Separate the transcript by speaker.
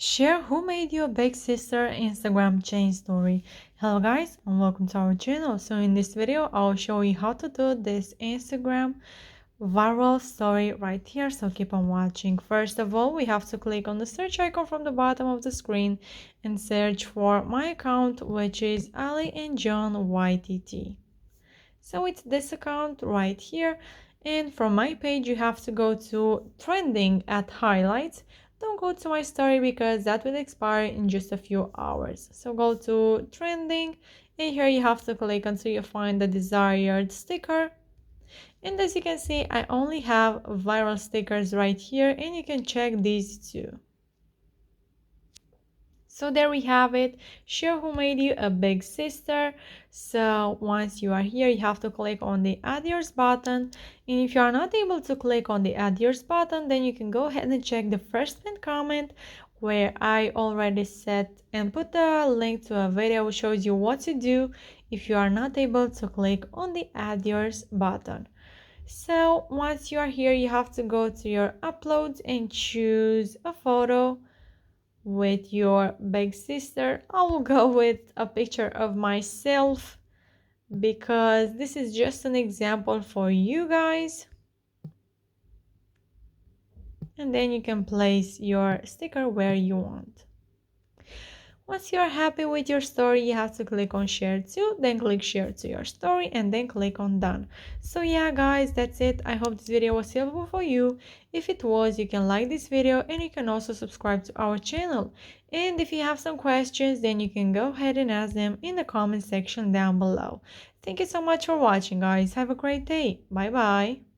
Speaker 1: Share who made you a big sister Instagram chain story. Hello guys and welcome to our channel. So in this video I'll show you how to do this Instagram viral story right here, so keep on watching. First of all, we have to click on the search icon from the bottom of the screen and search for my account, which is Ali and John YTT. So it's this account right here, and from my page you have to go to trending at highlights. Don't go to my story because that will expire in just a few hours. So go to trending, and here you have to click until you find the desired sticker. And as you can see, I only have viral stickers right here, and you can check these too. So there we have it. Share who made you a big sister. So once you are here, you have to click on the add yours button. And if you are not able to click on the add yours button, then you can go ahead and check the first pinned comment where I already set and put the link to a video which shows you what to do if you are not able to click on the add yours button. So once you are here, you have to go to your uploads and choose a photo with your big sister. I will go with a picture of myself because this is just an example for you guys. And then you can place your sticker where you want. Once you're happy with your story, you have to click on share to, then click share to your story, and then click on done. So yeah guys, that's it. I hope this video was helpful for you. If it was, you can like this video and you can also subscribe to our channel. And if you have some questions, then you can go ahead and ask them in the comment section down below. Thank you so much for watching guys. Have a great day. Bye bye.